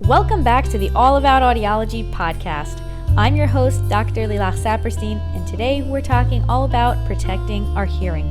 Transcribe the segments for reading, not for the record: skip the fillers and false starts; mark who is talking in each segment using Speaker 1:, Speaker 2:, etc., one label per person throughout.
Speaker 1: Welcome back to the All About Audiology podcast. I'm your host, Dr. Lilach Saperstein, and today we're talking all about protecting our hearing.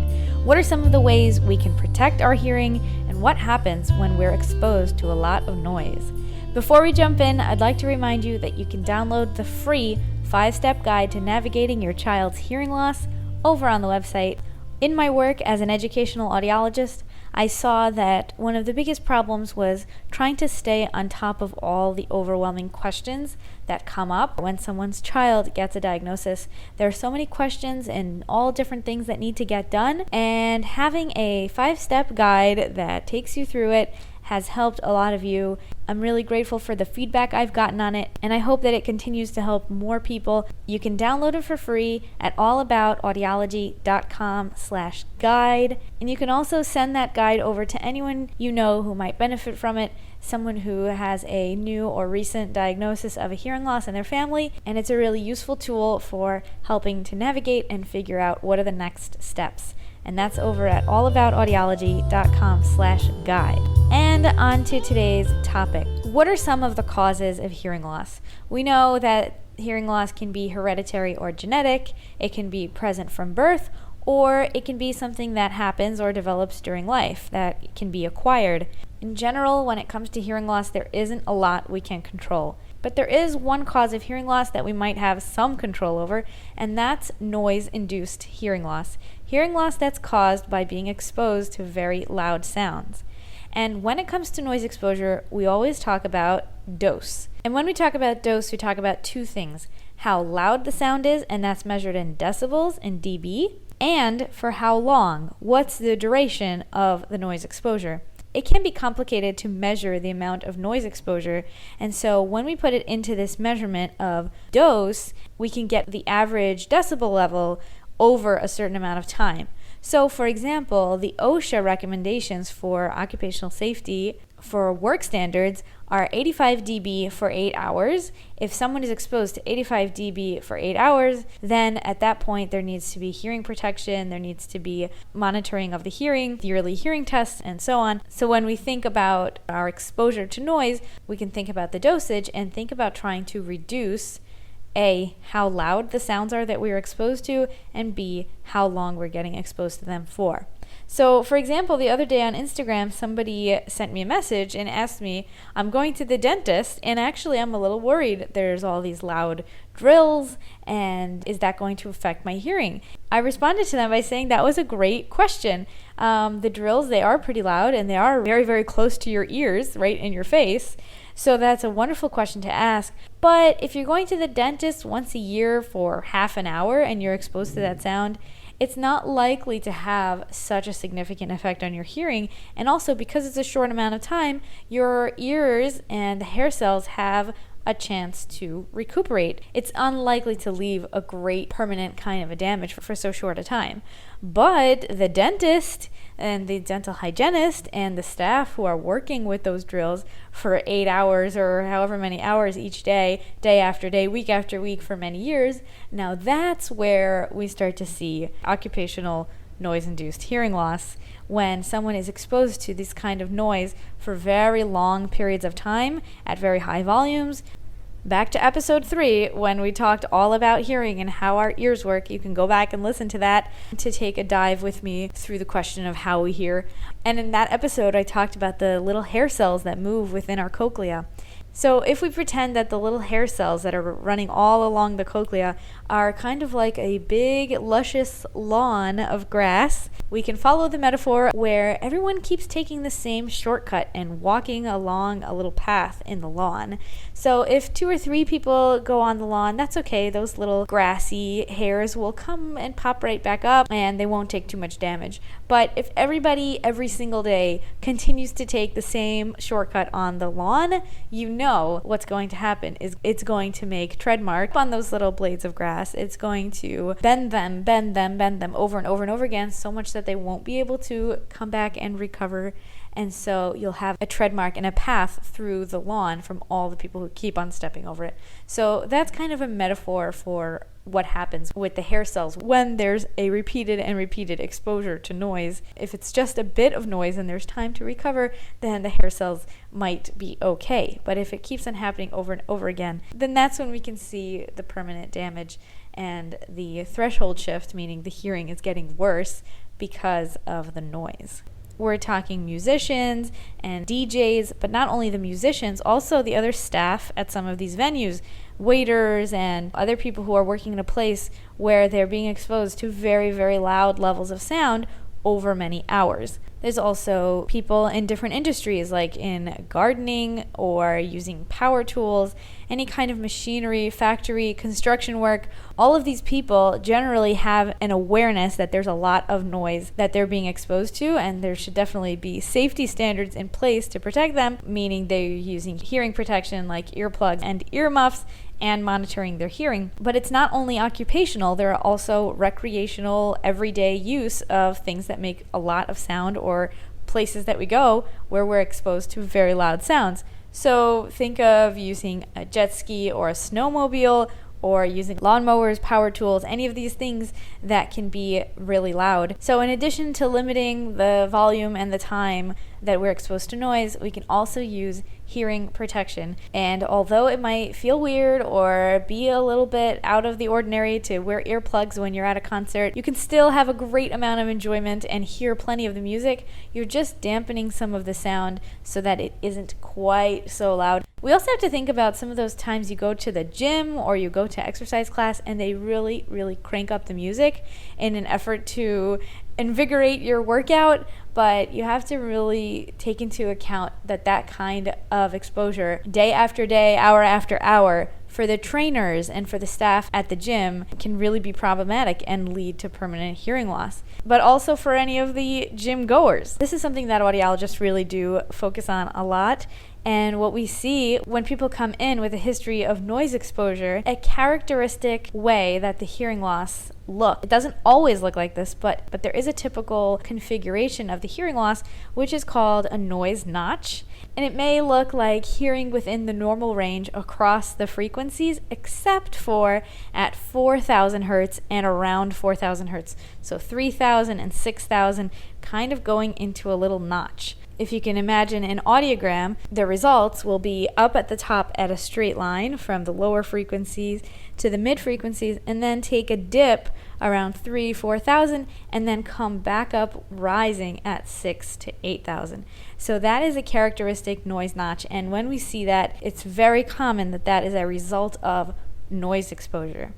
Speaker 1: What are some of the ways we can protect our hearing, and what happens when we're exposed to a lot of noise? Before we jump in, I'd like to remind you that you can download the free 5-step guide to navigating your child's hearing loss over on the website. In my work as an educational audiologist, I saw that one of the biggest problems was trying to stay on top of all the overwhelming questions that come up when someone's child gets a diagnosis. There are so many questions and all different things that need to get done, and having a 5-step guide that takes you through it has helped a lot of you. I'm really grateful for the feedback I've gotten on it, and I hope that it continues to help more people. You can download it for free at allaboutaudiology.com/guide, and you can also send that guide over to anyone you know who might benefit from it, someone who has a new or recent diagnosis of a hearing loss in their family, and it's a really useful tool for helping to navigate and figure out what are the next steps. And that's over at allaboutaudiology.com/guide. And on to today's topic. What are some of the causes of hearing loss? We know that hearing loss can be hereditary or genetic, it can be present from birth, or it can be something that happens or develops during life that can be acquired. In general, when it comes to hearing loss, there isn't a lot we can control. But there is one cause of hearing loss that we might have some control over, and that's noise-induced hearing loss. Hearing loss that's caused by being exposed to very loud sounds. And when it comes to noise exposure, we always talk about dose. And when we talk about dose, we talk about two things: how loud the sound is, and that's measured in decibels, in dB, and for how long, what's the duration of the noise exposure. It can be complicated to measure the amount of noise exposure, and so when we put it into this measurement of dose, we can get the average decibel level over a certain amount of time. So for example, the OSHA recommendations for occupational safety for work standards are 85 dB for 8 hours. If someone is exposed to 85 dB for 8 hours, then at that point there needs to be hearing protection, there needs to be monitoring of the hearing, yearly hearing tests, and so on. So when we think about our exposure to noise, we can think about the dosage and think about trying to reduce A, how loud the sounds are that we are exposed to, and B, how long we're getting exposed to them for. So, for example, the other day on Instagram, somebody sent me a message and asked me, I'm going to the dentist, and actually I'm a little worried. There's all these loud drills, and is that going to affect my hearing? I responded to them by saying that was a great question. The drills, they are pretty loud, and they are very, very close to your ears, right in your face. So that's a wonderful question to ask. But if you're going to the dentist once a year for half an hour and you're exposed to that sound, it's not likely to have such a significant effect on your hearing. And also, because it's a short amount of time, your ears and the hair cells have a chance to recuperate. It's unlikely to leave a great permanent kind of a damage for so short a time. But the dentist and the dental hygienist and the staff who are working with those drills for 8 hours or however many hours each day, day after day, week after week for many years, now that's where we start to see occupational noise-induced hearing loss, when someone is exposed to this kind of noise for very long periods of time at very high volumes. Back to episode 3, when we talked all about hearing and how our ears work. You can go back and listen to that to take a dive with me through the question of how we hear. And in that episode, I talked about the little hair cells that move within our cochlea. So if we pretend that the little hair cells that are running all along the cochlea are kind of like a big, luscious lawn of grass, we can follow the metaphor where everyone keeps taking the same shortcut and walking along a little path in the lawn. So if 2 or 3 people go on the lawn, that's okay. Those little grassy hairs will come and pop right back up, and they won't take too much damage. But if everybody every single day continues to take the same shortcut on the lawn, you know what's going to happen is it's going to make tread marks on those little blades of grass. It's going to bend them over and over and over again, so much that they won't be able to come back and recover and so you'll have a tread mark and a path through the lawn from all the people who keep on stepping over it. So that's kind of a metaphor for what happens with the hair cells when there's a repeated and repeated exposure to noise. If it's just a bit of noise and there's time to recover, then the hair cells might be okay. But if it keeps on happening over and over again, then that's when we can see the permanent damage and the threshold shift, meaning the hearing is getting worse because of the noise. We're talking musicians and DJs, but not only the musicians, also the other staff at some of these venues, waiters and other people who are working in a place where they're being exposed to very, very loud levels of sound over many hours. There's also people in different industries, like in gardening or using power tools, any kind of machinery, factory, construction work. All of these people generally have an awareness that there's a lot of noise that they're being exposed to, and there should definitely be safety standards in place to protect them, meaning they're using hearing protection like earplugs and earmuffs and monitoring their hearing. But it's not only occupational, there are also recreational, everyday use of things that make a lot of sound or places that we go where we're exposed to very loud sounds. So think of using a jet ski or a snowmobile or using lawnmowers, power tools, any of these things that can be really loud. So in addition to limiting the volume and the time that we're exposed to noise, we can also use hearing protection. And although it might feel weird or be a little bit out of the ordinary to wear earplugs when you're at a concert, you can still have a great amount of enjoyment and hear plenty of the music. You're just dampening some of the sound so that it isn't quite so loud. We also have to think about some of those times you go to the gym or you go to exercise class and they really, really crank up the music in an effort to invigorate your workout, but you have to really take into account that that kind of exposure day after day, hour after hour, for the trainers and for the staff at the gym can really be problematic and lead to permanent hearing loss. But also for any of the gym goers. This is something that audiologists really do focus on a lot. And what we see when people come in with a history of noise exposure, a characteristic way that the hearing loss look. It doesn't always look like this, but there is a typical configuration of the hearing loss, which is called a noise notch. And it may look like hearing within the normal range across the frequencies, except for at 4,000 hertz and around 4,000 hertz. So 3,000 and 6,000 kind of going into a little notch. If you can imagine an audiogram, the results will be up at the top at a straight line from the lower frequencies to the mid frequencies, and then take a dip around 4,000 and then come back up rising at 6,000 to 8,000. So that is a characteristic noise notch, and when we see that, it's very common that that is a result of noise exposure.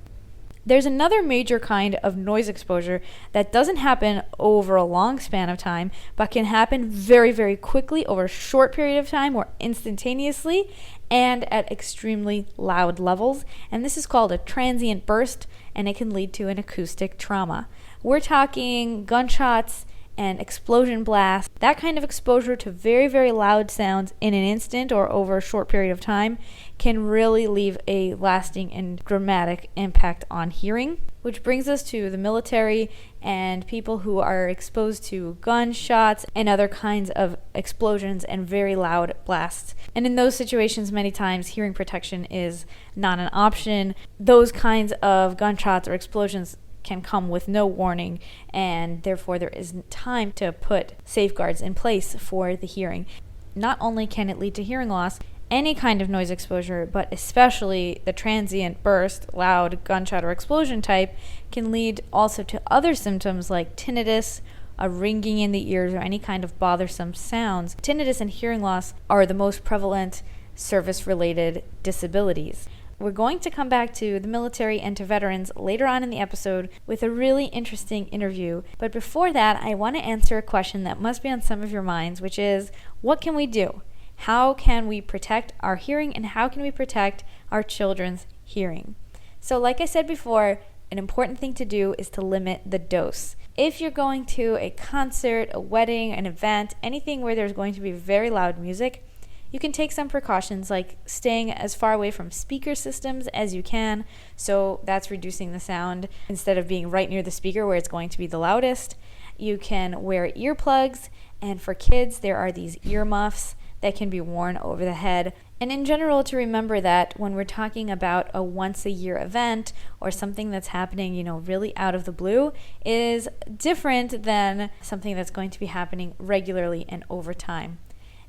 Speaker 1: There's another major kind of noise exposure that doesn't happen over a long span of time, but can happen very, very quickly over a short period of time or instantaneously and at extremely loud levels. And this is called a transient burst, and it can lead to an acoustic trauma. We're talking gunshots and explosion blasts. That kind of exposure to very, very loud sounds in an instant or over a short period of time can really leave a lasting and dramatic impact on hearing. Which brings us to the military and people who are exposed to gunshots and other kinds of explosions and very loud blasts. And in those situations, many times hearing protection is not an option. Those kinds of gunshots or explosions can come with no warning, and therefore there isn't time to put safeguards in place for the hearing. Not only can it lead to hearing loss, any kind of noise exposure, but especially the transient burst, loud gunshot or explosion type, can lead also to other symptoms like tinnitus, a ringing in the ears, or any kind of bothersome sounds. Tinnitus and hearing loss are the most prevalent service-related disabilities. We're going to come back to the military and to veterans later on in the episode with a really interesting interview. But before that, I want to answer a question that must be on some of your minds, which is, what can we do? How can we protect our hearing, and how can we protect our children's hearing? So like I said before, an important thing to do is to limit the dose. If you're going to a concert, a wedding, an event, anything where there's going to be very loud music, you can take some precautions like staying as far away from speaker systems as you can, so that's reducing the sound instead of being right near the speaker where it's going to be the loudest. You can wear earplugs, and for kids, there are these earmuffs that can be worn over the head. And in general, to remember that when we're talking about a once a year event or something that's happening, really out of the blue, is different than something that's going to be happening regularly and over time.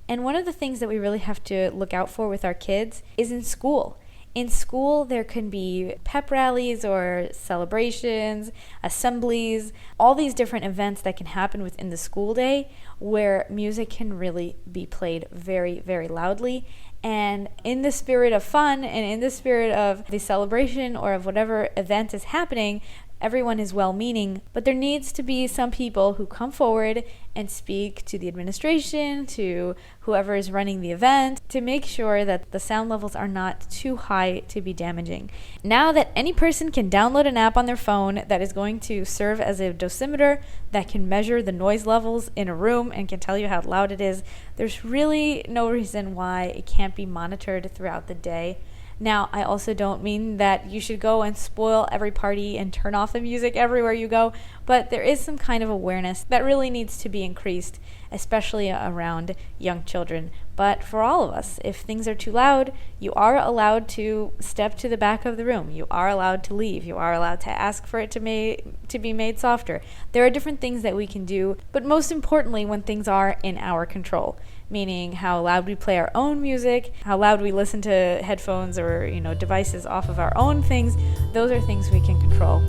Speaker 1: And one of the things that we really have to look out for with our kids is in school. In school, there can be pep rallies or celebrations, assemblies, all these different events that can happen within the school day where music can really be played very, very loudly. And in the spirit of fun and in the spirit of the celebration or of whatever event is happening, everyone is well-meaning, but there needs to be some people who come forward and speak to the administration, to whoever is running the event, to make sure that the sound levels are not too high to be damaging. Now that any person can download an app on their phone that is going to serve as a dosimeter that can measure the noise levels in a room and can tell you how loud it is, there's really no reason why it can't be monitored throughout the day. Now, I also don't mean that you should go and spoil every party and turn off the music everywhere you go, but there is some kind of awareness that really needs to be increased, especially around young children. But for all of us, if things are too loud, you are allowed to step to the back of the room. You are allowed to leave. You are allowed to ask for it to be made softer. There are different things that we can do, but most importantly, when things are in our control. Meaning how loud we play our own music, how loud we listen to headphones or devices off of our own things. Those are things we can control.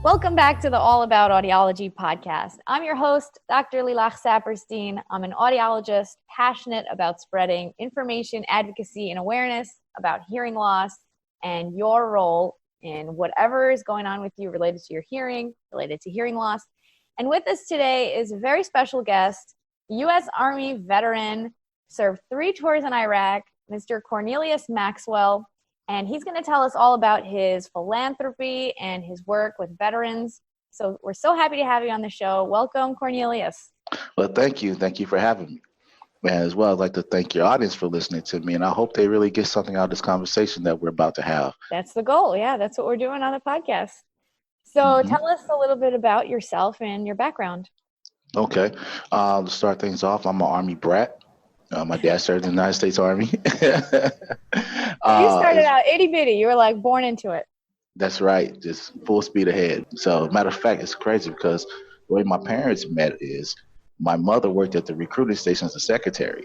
Speaker 1: Welcome back to the All About Audiology podcast. I'm your host, Dr. Lilach Saperstein. I'm an audiologist passionate about spreading information, advocacy, and awareness about hearing loss and your role in whatever is going on with you related to your hearing, related to hearing loss. And with us today is a very special guest, U.S. Army veteran, served 3 tours in Iraq, Mr. Cornelius Maxwell. And he's going to tell us all about his philanthropy and his work with veterans. So we're so happy to have you on the show. Welcome, Cornelius.
Speaker 2: Well, thank you. Thank you for having me. And as well, I'd like to thank your audience for listening to me. And I hope they really get something out of this conversation that we're about to have.
Speaker 1: That's the goal. Yeah, that's what we're doing on the podcast. So tell us a little bit about yourself and your background.
Speaker 2: Okay. To start things off, I'm an Army brat. My dad served in the United States Army.
Speaker 1: You started out itty bitty. You were like born into it.
Speaker 2: That's right. Just full speed ahead. So matter of fact, it's crazy because the way my parents met is my mother worked at the recruiting station as a secretary.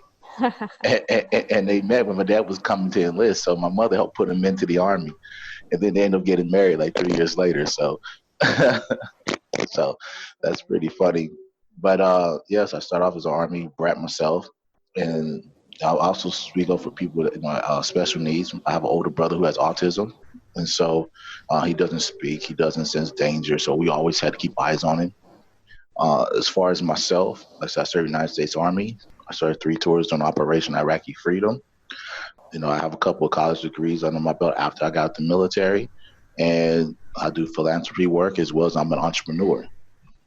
Speaker 2: and they met when my dad was coming to enlist. So my mother helped put him into the Army. And then they ended up getting married like 3 years later. So so that's pretty funny. But yes, I started off as an Army brat myself. And I'll also speak up for people that special needs. I have an older brother who has autism. And so he doesn't speak. He doesn't sense danger. So we always had to keep eyes on him. As far as myself, I served in the United States Army. I started 3 tours on Operation Iraqi Freedom. I have a couple of college degrees under my belt after I got out the military. And I do philanthropy work as well as I'm an entrepreneur.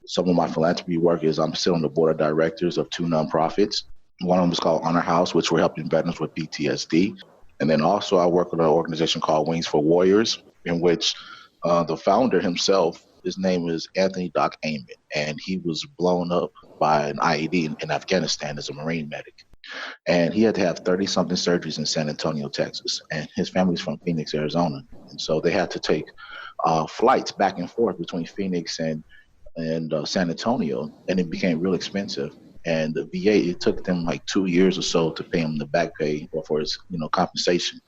Speaker 2: Some of my philanthropy work is I'm still on the board of directors of 2 nonprofits. One of them is called Honor House, which we're helping veterans with PTSD. And then also I work with an organization called Wings for Warriors, in which the founder himself, his name is Anthony Doc Amon, and he was blown up by an IED in Afghanistan as a Marine medic. And he had to have 30-something surgeries in San Antonio, Texas. And his family's from Phoenix, Arizona. And so they had to take flights back and forth between Phoenix and San Antonio, and it became real expensive. And the VA, it took them like 2 years or so to pay him the back pay or for his compensation.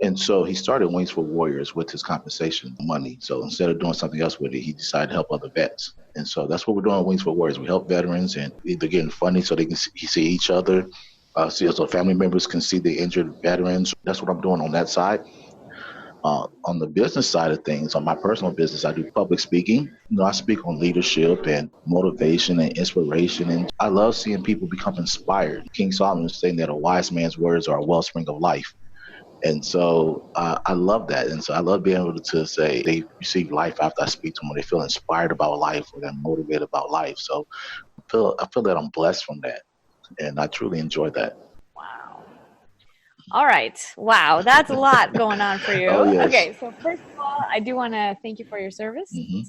Speaker 2: And so he started Wings for Warriors with his compensation money. So instead of doing something else with it, he decided to help other vets. And so that's what we're doing at Wings for Warriors. We help veterans and either getting funding so they can see each other, so family members can see the injured veterans. That's what I'm doing on that side. On the business side of things, on my personal business, I do public speaking. I speak on leadership and motivation and inspiration. And I love seeing people become inspired. King Solomon is saying that a wise man's words are a wellspring of life. And so I love that. And so I love being able to say they receive life after I speak to them, or they feel inspired about life, or they're motivated about life. So I feel that I'm blessed from that. And I truly enjoy that.
Speaker 1: Wow. All right. Wow, that's a lot going on for you.
Speaker 2: Oh, yes.
Speaker 1: Okay, so first of all, I do want to thank you for your service
Speaker 2: Hmm.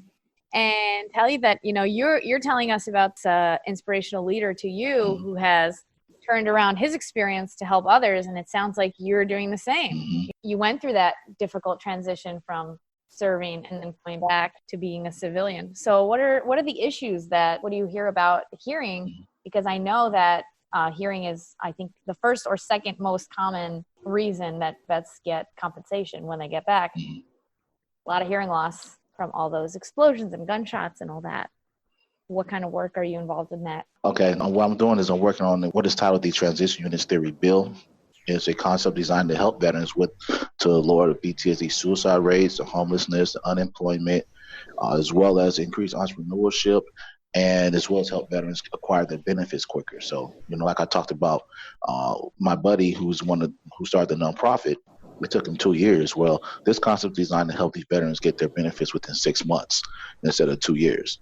Speaker 1: and tell you that you're telling us about inspirational leader to you
Speaker 2: Hmm.
Speaker 1: who has turned around his experience to help others, and it sounds like you're doing the same.
Speaker 2: Hmm.
Speaker 1: You went through that difficult transition from serving and then coming back to being a civilian. So what are the issues what do you hear about hearing? Because I know that hearing is, I think, the first or second most common reason that vets get compensation when they get back.
Speaker 2: Hmm.
Speaker 1: A lot of hearing loss from all those explosions and gunshots and all that. What kind of work are you involved in that?
Speaker 2: Okay, now what I'm doing is I'm working on what is titled the Transition Units Theory Bill. It's a concept designed to help veterans to lower the PTSD suicide rates, the homelessness, the unemployment, as well as increase entrepreneurship, and as well as help veterans acquire their benefits quicker. So, like I talked about, my buddy who started the nonprofit, it took him 2 years. Well, this concept is designed to help these veterans get their benefits within 6 months instead of 2 years.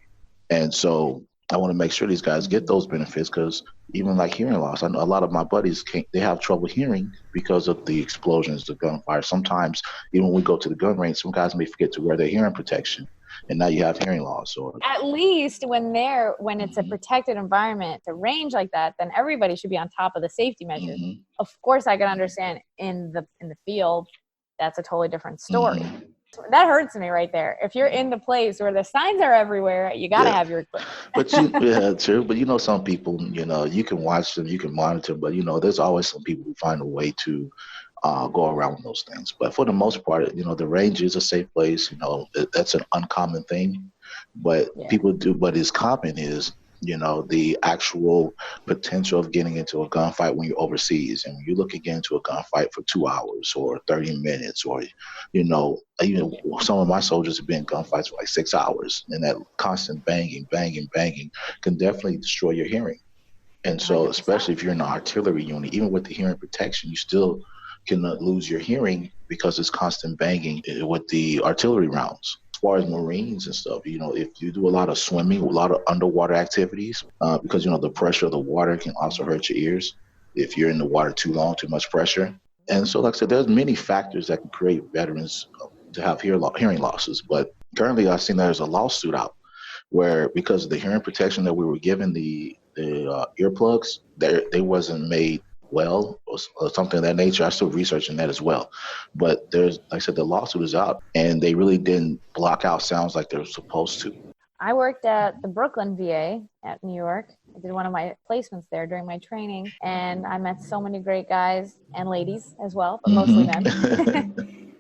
Speaker 2: And so I want to make sure these guys get those benefits because even like hearing loss, I know a lot of my buddies they have trouble hearing because of the explosions, the gunfire. Sometimes even when we go to the gun range, some guys may forget to wear their hearing protection, and now you have hearing loss. Or
Speaker 1: At least when it's a protected environment, a range like that, then everybody should be on top of the safety measures.
Speaker 2: Mhm.
Speaker 1: Of course, I can understand in the field, that's a totally different story.
Speaker 2: Mhm.
Speaker 1: That hurts me right there. If you're in the place where the signs are everywhere, you got to
Speaker 2: Yeah.
Speaker 1: have your equipment.
Speaker 2: But yeah, true. But some people, you can watch them, you can monitor them, but there's always some people who find a way to go around those things. But for the most part, the range is a safe place. That's an uncommon thing. But
Speaker 1: Yeah.
Speaker 2: people do, what is common is, the actual potential of getting into a gunfight when you're overseas. And when you look again into a gunfight for 2 hours or 30 minutes, or, even some of my soldiers have been in gunfights for like 6 hours, and that constant banging, banging, banging can definitely destroy your hearing. And so,
Speaker 1: 100%.
Speaker 2: especially if you're in an artillery unit, even with the hearing protection, you still can lose your hearing because it's constant banging with the artillery rounds. As far as Marines and stuff, if you do a lot of swimming, a lot of underwater activities, because, the pressure of the water can also hurt your ears if you're in the water too long, too much pressure. And so, like I said, there's many factors that can create veterans to have hearing losses. But currently, I've seen there's a lawsuit out where because of the hearing protection that we were given, the earplugs, they wasn't made well or something of that nature. I'm still researching that as well. But there's, like I said, the lawsuit is out, and they really didn't block out sounds like they're supposed to.
Speaker 1: I worked at the Brooklyn VA at New York. I did one of my placements there during my training, and I met so many great guys and ladies as well, but mostly men.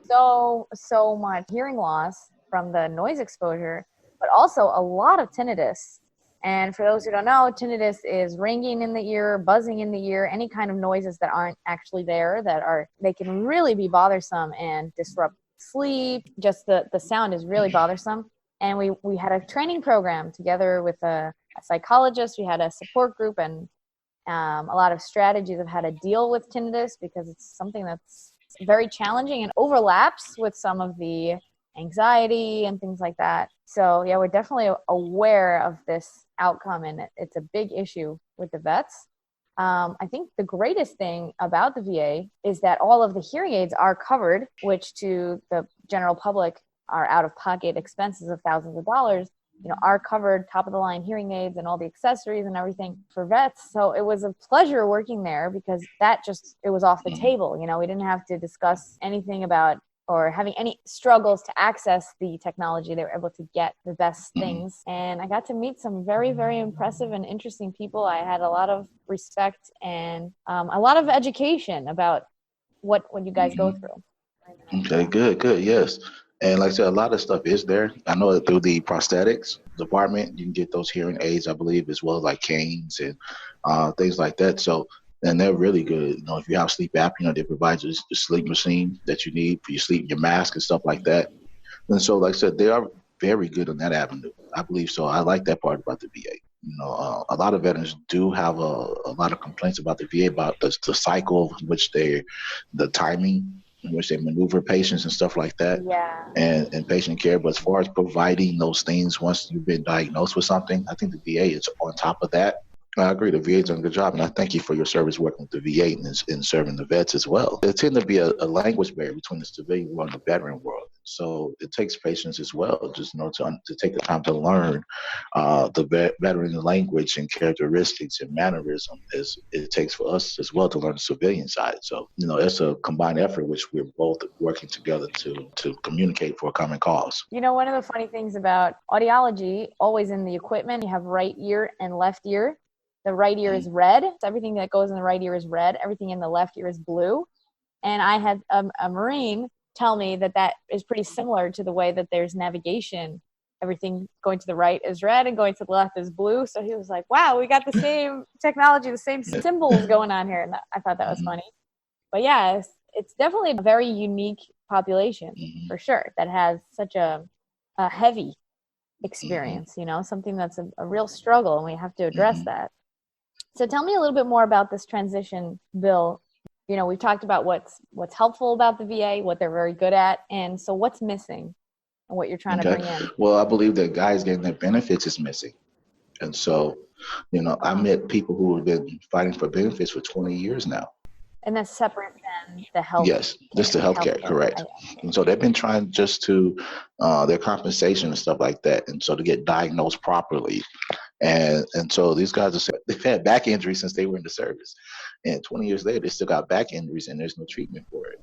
Speaker 1: so much hearing loss from the noise exposure, but also a lot of tinnitus. And for those who don't know, tinnitus is ringing in the ear, buzzing in the ear, any kind of noises that aren't actually there, they can really be bothersome and disrupt sleep. Just the sound is really bothersome. And we had a training program together with a psychologist. We had a support group and a lot of strategies of how to deal with tinnitus, because it's something that's very challenging and overlaps with some of the anxiety and things like that. So yeah, we're definitely aware of this outcome, and it's a big issue with the vets. I think the greatest thing about the VA is that all of the hearing aids are covered, which to the general public are out-of-pocket expenses of thousands of dollars, are covered, top of the line hearing aids and all the accessories and everything for vets. So it was a pleasure working there because it was off the table. We didn't have to discuss anything about or having any struggles to access the technology. They were able to get the best things. And I got to meet some very, very impressive and interesting people. I had a lot of respect and a lot of education about what you guys go through.
Speaker 2: Okay, good, yes. And like I said, a lot of stuff is there. I know that through the prosthetics department, you can get those hearing aids, I believe, as well as like canes and things like that. So, and they're really good. If you have sleep apnea, they provide you the sleep machine that you need for your sleep, your mask and stuff like that. And so, like I said, they are very good on that avenue. I believe so. I like that part about the VA. A lot of veterans do have a lot of complaints about the VA about the cycle in which the timing in which they maneuver patients and stuff like that.
Speaker 1: Yeah.
Speaker 2: And patient care. But as far as providing those things once you've been diagnosed with something, I think the VA is on top of that. I agree. The VA's done a good job, and I thank you for your service working with the VA and serving the vets as well. There tends to be a language barrier between the civilian world and the veteran world. So it takes patience as well, just to take the time to learn the veteran language and characteristics and mannerism as it takes for us as well to learn the civilian side. So it's a combined effort which we're both working together to communicate for a common cause.
Speaker 3: One of the funny things about audiology, always in the equipment, you have right ear and left ear. The right ear is red. So everything that goes in the right ear is red. Everything in the left ear is blue. And I had a Marine tell me that is pretty similar to the way that there's navigation. Everything going to the right is red and going to the left is blue. So he was like, wow, we got the same technology, the same symbols going on here. And I thought that was funny. But yeah, it's definitely a very unique population for sure that has such a heavy experience, something that's a real struggle, and we have to address that. So tell me a little bit more about this transition bill. We've talked about what's helpful about the VA, what they're very good at, and so what's missing and what you're trying to bring in.
Speaker 2: Well, I believe that guys getting their benefits is missing. And so, I met people who have been fighting for benefits for 20 years now.
Speaker 3: And that's separate than the health.
Speaker 2: Yes, just the healthcare, correct. And so they've been trying just to their compensation and stuff like that, and so to get diagnosed properly. And so these guys they've had back injuries since they were in the service, and 20 years later they still got back injuries and there's no treatment for it,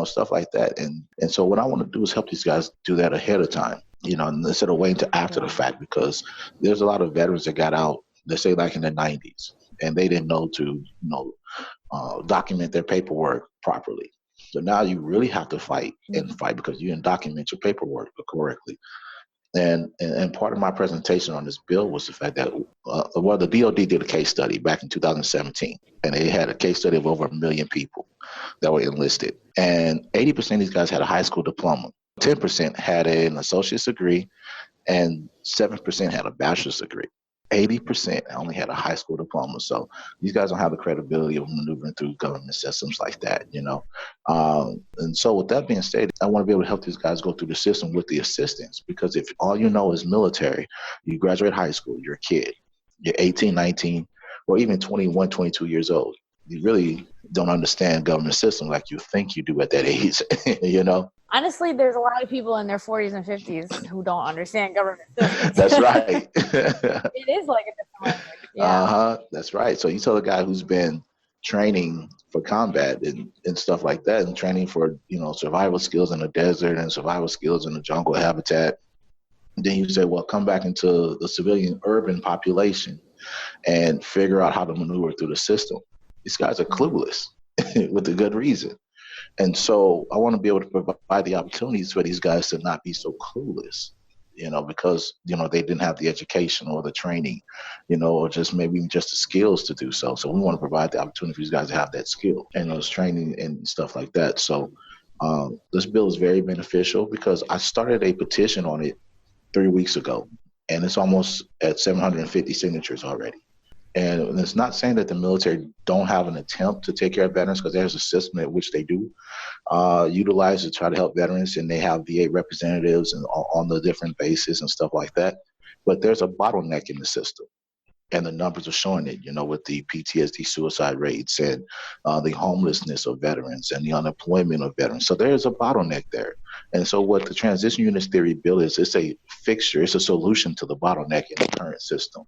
Speaker 2: stuff like that. And so what I want to do is help these guys do that ahead of time, instead of waiting to after the fact, because there's a lot of veterans that got out, let's say like in the 90s, and they didn't know to document their paperwork properly. So now you really have to fight because you didn't document your paperwork correctly. And part of my presentation on this bill was the fact that the O.D. did a case study back in 2017, and they had a case study of over 1 million people that were enlisted, and 80% of these guys had a high school diploma, 10% had an associate's degree, and 7% had a bachelor's degree. 80% only had a high school diploma. So these guys don't have the credibility of maneuvering through government systems like that, And so with that being said, I want to be able to help these guys go through the system with the assistance, because if all you know is military, you graduate high school, you're a kid, you're 18, 19, or even 21, 22 years old. You really don't understand government system like you think you do at that age,
Speaker 3: Honestly, there's a lot of people in their 40s and 50s who don't understand government systems.
Speaker 2: That's right.
Speaker 3: It is like a different language. Yeah.
Speaker 2: That's right. So you tell a guy who's been training for combat and stuff like that, and training for, survival skills in the desert and survival skills in the jungle habitat. And then you say, well, come back into the civilian urban population and figure out how to maneuver through the system. These guys are clueless with a good reason. And so I want to be able to provide the opportunities for these guys to not be so clueless, because, they didn't have the education or the training, or just maybe just the skills to do so. So we want to provide the opportunity for these guys to have that skill and those training and stuff like that. So this bill is very beneficial because I started a petition on it 3 weeks ago, and it's almost at 750 signatures already. And it's not saying that the military don't have an attempt to take care of veterans, because there's a system at which they do utilize to try to help veterans, and they have VA representatives and on the different bases and stuff like that. But there's a bottleneck in the system, and the numbers are showing it, with the PTSD suicide rates and the homelessness of veterans and the unemployment of veterans. So there's a bottleneck there. And so what the transition units theory bill is, it's a fixture, it's a solution to the bottleneck in the current system.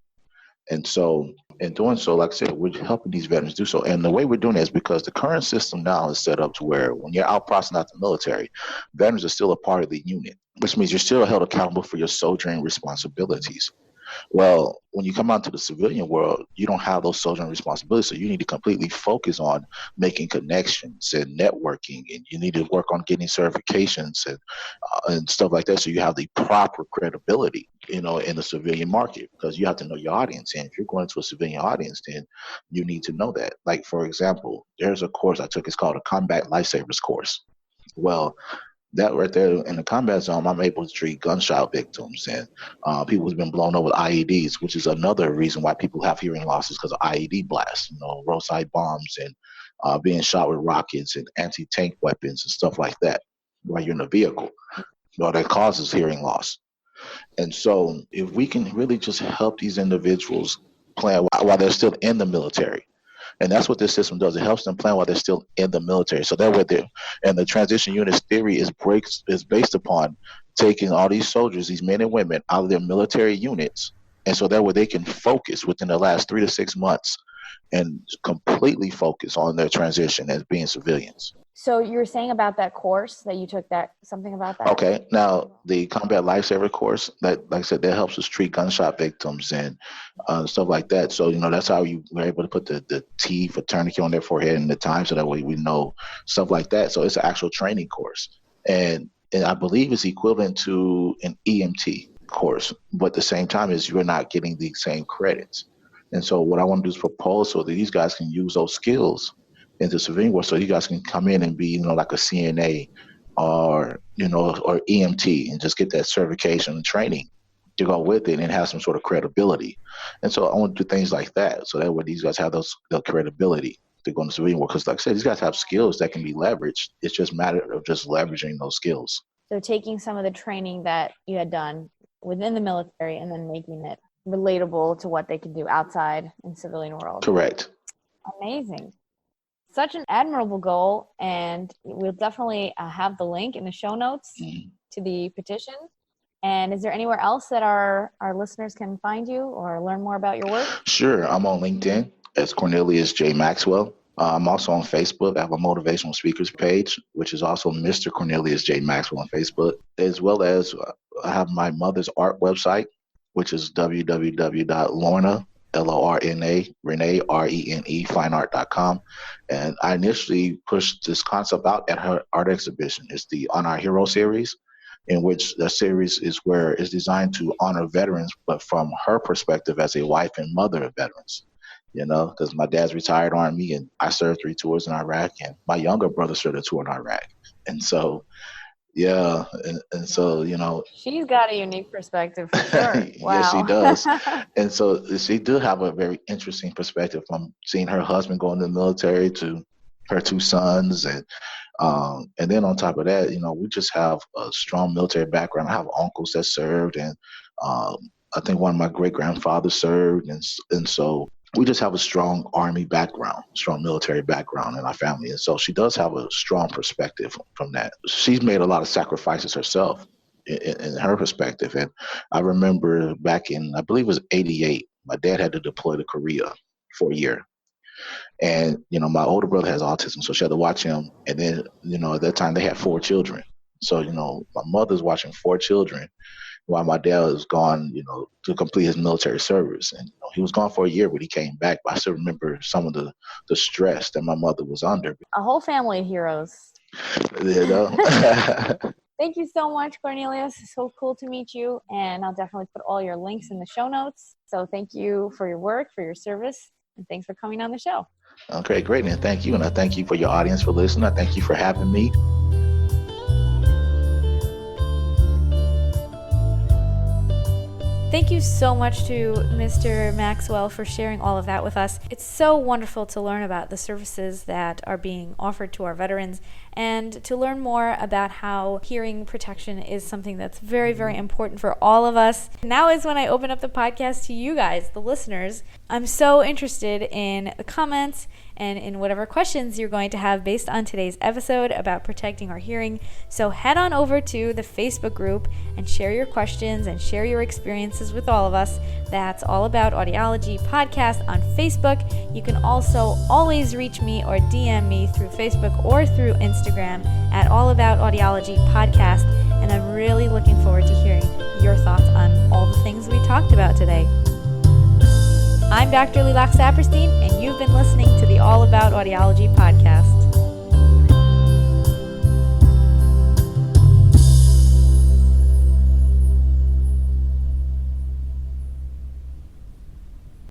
Speaker 2: And so in doing so, like I said, we're helping these veterans do so. And the way we're doing it is because the current system now is set up to where when you're out processing out the military, veterans are still a part of the unit, which means you're still held accountable for your soldiering responsibilities. Well, when you come out to the civilian world, you don't have those soldiering responsibilities. So you need to completely focus on making connections and networking, and you need to work on getting certifications and stuff like that. So you have the proper credibility, in the civilian market, because you have to know your audience. And if you're going to a civilian audience, then you need to know that. Like, for example, there's a course I took, it's called a Combat Lifesavers course. Well, that right there in the combat zone, I'm able to treat gunshot victims and people who've been blown up with IEDs, which is another reason why people have hearing losses, because of IED blasts, roadside bombs and being shot with rockets and anti-tank weapons and stuff like that while you're in a vehicle. That causes hearing loss. And so if we can really just help these individuals plan while they're still in the military. And that's what this system does. It helps them plan while they're still in the military. So that way and the transition units theory is based upon taking all these soldiers, these men and women, out of their military units. And so that way they can focus within the last 3 to 6 months and completely focus on their transition as being civilians.
Speaker 3: So you were saying about that course that you took, that something about that?
Speaker 2: Okay. Now, the Combat Lifesaver course, that, like I said, that helps us treat gunshot victims and stuff like that. So, that's how you were able to put the T for tourniquet on their forehead and the time, so that way we know stuff like that. So it's an actual training course. And I believe it's equivalent to an EMT course, but at the same time is you're not getting the same credits. And so what I want to do is propose so that these guys can use those skills into civilian work, so you guys can come in and be, like a CNA or EMT and just get that certification and training to go with it and have some sort of credibility. And so I want to do things like that, so that way these guys have the credibility to go into civilian work. Because like I said, these guys have skills that can be leveraged. It's just a matter of just leveraging those skills.
Speaker 3: So taking some of the training that you had done within the military and then making it relatable to what they can do outside in civilian world.
Speaker 2: Correct.
Speaker 3: Amazing. Such an admirable goal, and we'll definitely have the link in the show notes to the petition. And is there anywhere else that our listeners can find you or learn more about your work?
Speaker 2: Sure. I'm on LinkedIn as Cornelius J. Maxwell. I'm also on Facebook. I have a motivational speakers page, which is also Mr. Cornelius J. Maxwell on Facebook, as well as I have my mother's art website, which is www.lorna, L-O-R-N-A, Renee, R-E-N-E, fineart.com. And I initially pushed this concept out at her art exhibition. It's the On Our Hero series, in which the series is where it's designed to honor veterans, but from her perspective as a wife and mother of veterans. Because my dad's retired Army, and I served 3 tours in Iraq, and my younger brother served a tour in Iraq. And so, yeah, and so,
Speaker 3: she's got a unique perspective for sure. Wow.
Speaker 2: Yes, she does. And so she did have a very interesting perspective from seeing her husband go into the military to her 2 sons. And then on top of that, we just have a strong military background. I have uncles that served, and I think one of my great-grandfathers served. And so we just have a strong Army background, strong military background in our family. And so she does have a strong perspective from that. She's made a lot of sacrifices herself in her perspective. And I remember back in, I believe it was 88, my dad had to deploy to Korea for a year. And, my older brother has autism, so she had to watch him. And then, at that time they had 4 children. So, my mother's watching 4 children while my dad was gone, to complete his military service. And he was gone for a year, but he came back. But I still remember some of the stress that my mother was under.
Speaker 3: A whole family of heroes. Thank you so much, Cornelius. It's so cool to meet you. And I'll definitely put all your links in the show notes. So thank you for your work, for your service, and thanks for coming on the show.
Speaker 2: Okay, great. And thank you. And I thank you for your audience for listening. I thank you for having me.
Speaker 1: Thank you so much to Mr. Maxwell for sharing all of that with us. It's so wonderful to learn about the services that are being offered to our veterans and to learn more about how hearing protection is something that's very, very important for all of us. Now is when I open up the podcast to you guys, the listeners. I'm so interested in the comments and in whatever questions you're going to have based on today's episode about protecting our hearing. So head on over to the Facebook group and share your questions and share your experiences with all of us. That's All About Audiology Podcast on Facebook. You can also always reach me or DM me through Facebook or through Instagram at All About Audiology Podcast. And I'm really looking forward to hearing your thoughts on all the things we talked about today. I'm Dr. Lilach Saperstein, and you've been listening to the All About Audiology Podcast.